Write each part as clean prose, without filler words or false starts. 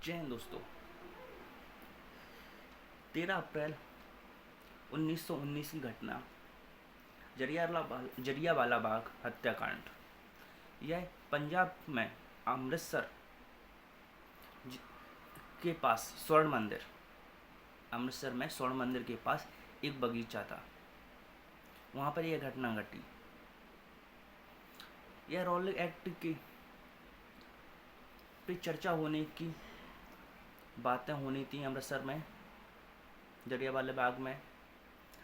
जय हिंद दोस्तों। 13 अप्रैल 1919 की घटना, जलियांवाला बाग हत्याकांड। यह पंजाब में अमृतसर के पास स्वर्ण मंदिर, अमृतसर में स्वर्ण मंदिर के पास एक बगीचा था, वहाँ पर यह घटना घटी। यह रॉलेट एक्ट की पे चर्चा होने की बातें होनी थी अमृतसर में, जलियांवाला बाग में।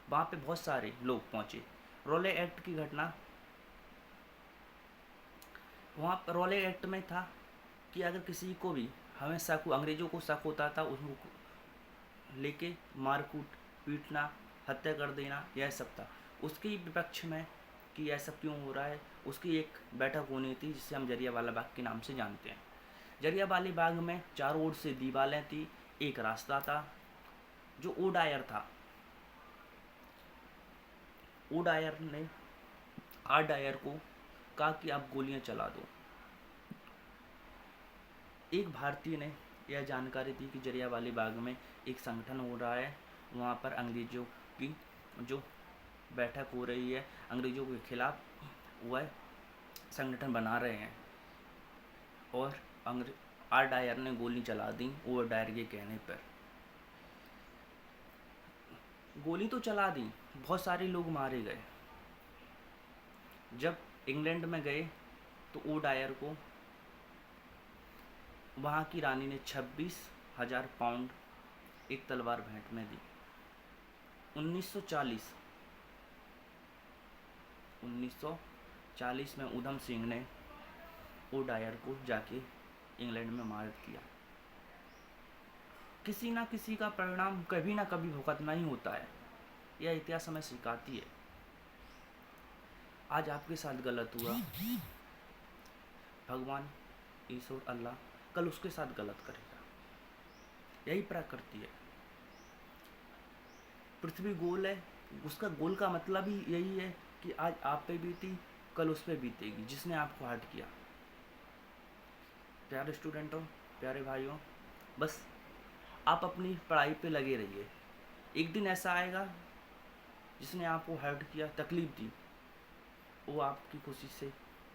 वहाँ पे बहुत सारे लोग पहुँचे। रॉलेट एक्ट की घटना, वहाँ पर रॉलेट एक्ट में था कि अगर किसी को भी, हमें शक, अंग्रेज़ों को शक होता था, उसको लेके मारकूट, पीटना, हत्या कर देना, यह सब था। उसके विपक्ष में कि ऐसा क्यों हो रहा है, उसकी एक बैठक होनी थी जिसे हम जलियांवाला बाग के नाम से जानते हैं। जलियांवाला बाग में चारों ओर से दीवारें थी, एक रास्ता था। जो ओडायर था, ओडायर ने आर डायर को कहा कि आप गोलियां चला दो। एक भारतीय ने यह जानकारी दी कि जलियांवाला बाग में एक संगठन हो रहा है, वहाँ पर अंग्रेज़ों की जो बैठक हो रही है, अंग्रेज़ों के खिलाफ वह संगठन बना रहे हैं। और आर डायर ने गोली चला दी ओवर डायर के कहने पर। गोली तो चला दी, बहुत सारे लोग मारे गए। जब इंग्लैंड में गए तो ओ डायर को वहाँ की रानी ने 26,000 पाउंड एक तलवार भेंट में दी। 1940 में उधम सिंह ने ओ डायर को जाके इंग्लैंड में मार दिया। किसी ना किसी का परिणाम कभी ना कभी भुगतना ही होता है, यह इतिहास हमें सिखाती है। आज आपके साथ गलत हुआ, भगवान, ईश्वर, अल्लाह कल उसके साथ गलत करेगा। यही प्रकृति है। पृथ्वी गोल है, उसका गोल का मतलब ही यही है कि आज आप पे बीती, कल उस पे बीतेगी जिसने आपको हर्ट किया। प्यारे स्टूडेंटों, प्यारे भाइयों, बस आप अपनी पढ़ाई पे लगे रहिए। एक दिन ऐसा आएगा जिसने आपको हर्ट किया, तकलीफ़ दी, वो आपकी खुशी से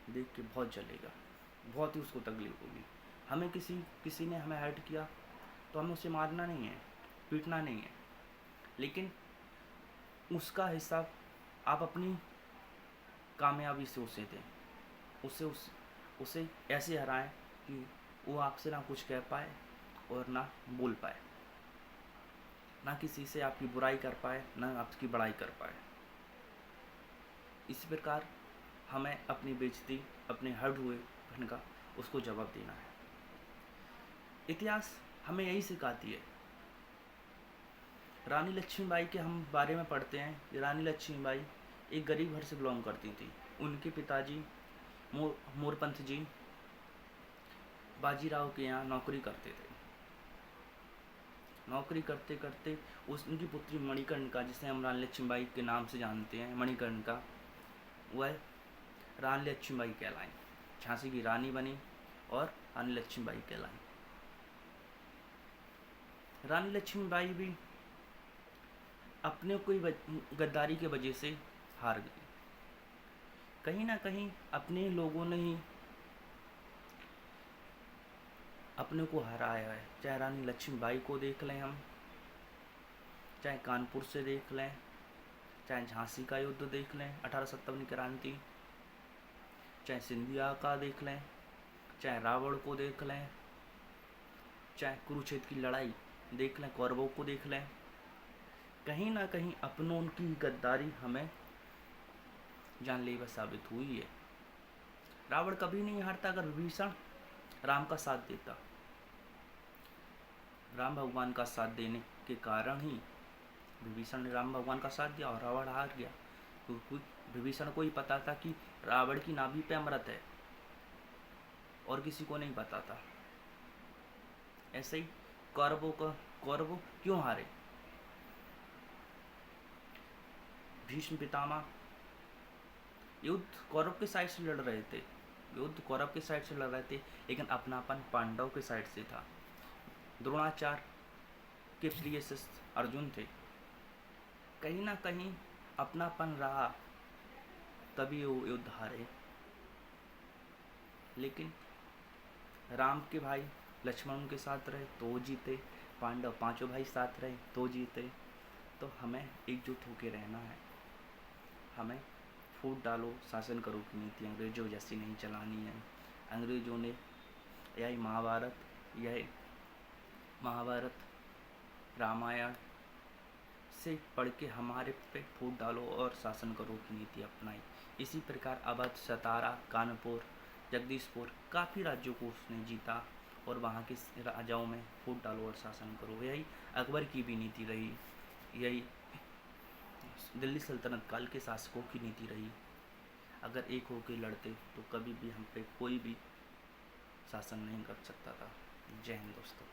देख के बहुत जलेगा, बहुत ही उसको तकलीफ होगी। हमें किसी ने हमें हर्ट किया तो हमें उसे मारना नहीं है, पीटना नहीं है, लेकिन उसका हिसाब आप अपनी कामयाबी से उसे दें। उसे ऐसे हराएं कि वो आपसे ना कुछ कह पाए और ना बोल पाए, ना किसी से आपकी बुराई कर पाए, ना आपकी बड़ाई कर पाए। इसी प्रकार हमें अपनी बेइज्जती, अपने हर्ट हुए बहन का उसको जवाब देना है। इतिहास हमें यही सिखाती है। रानी लक्ष्मीबाई के हम बारे में पढ़ते हैं। रानी लक्ष्मीबाई एक गरीब घर से बिलोंग करती थी। उनके पिताजी मोरपंथ जी बाजीराव के यहाँ नौकरी करते थे। नौकरी करते करते उनकी पुत्री मणिकर्णिका, जिसे हम रानी लक्ष्मीबाई के नाम से जानते हैं, मणिकर्णिका, वह रानी लक्ष्मीबाई कहलाई। झांसी की रानी बनी और रानी लक्ष्मीबाई कहलाई। रानी लक्ष्मीबाई भी अपने कोई गद्दारी के वजह से हार गई। कहीं ना कहीं अपने लोगों ने ही अपने को हराया है। चाहे रानी लक्ष्मीबाई को देख लें हम, चाहे कानपुर से देख लें, चाहे झांसी का युद्ध देख लें, 1857 की क्रांति, चाहे सिंधिया का देख लें, चाहे रावण को देख लें, चाहे कुरुक्षेत्र की लड़ाई देख लें, कौरवों को देख लें। कहीं ना कहीं अपनों की गद्दारी हमें जानलेवा साबित हुई है। रावण कभी नहीं हारता अगर विभीषण राम का साथ देता। राम भगवान का साथ देने के कारण ही विभीषण ने राम भगवान का साथ दिया और रावण हार गया, क्योंकि विभीषण को ही पता था कि रावण की नाभि पे अमृत है और किसी को नहीं पता था। ऐसे ही कौरव क्यों हारे? भीष्म पितामह युद्ध कौरव के साइड से लड़ रहे थे, लेकिन अपनापन पांडव के साइड से था। द्रोणाचार्य के प्रिय शिष्य अर्जुन थे। कहीं ना कहीं अपनापन रहा तभी वो युद्ध हारे। लेकिन राम के भाई लक्ष्मण उनके साथ रहे तो वो जीते, पांडव पांचों भाई साथ रहे तो जीते। तो हमें एकजुट होकर रहना है। हमें फूट डालो शासन करो की नीति अंग्रेजों जैसी नहीं चलानी है। अंग्रेजों ने यही महाभारत रामायण से पढ़ के हमारे पे फूट डालो और शासन करो की नीति अपनाई। इसी प्रकार अवध, सतारा, कानपुर, जगदीशपुर काफ़ी राज्यों को उसने जीता और वहाँ के राजाओं में फूट डालो और शासन करो। यही अकबर की भी नीति रही, यही दिल्ली सल्तनत काल के शासकों की नीति रही। अगर एक होकर लड़ते तो कभी भी हम पे कोई भी शासन नहीं कर सकता था। जय हिंद दोस्तों।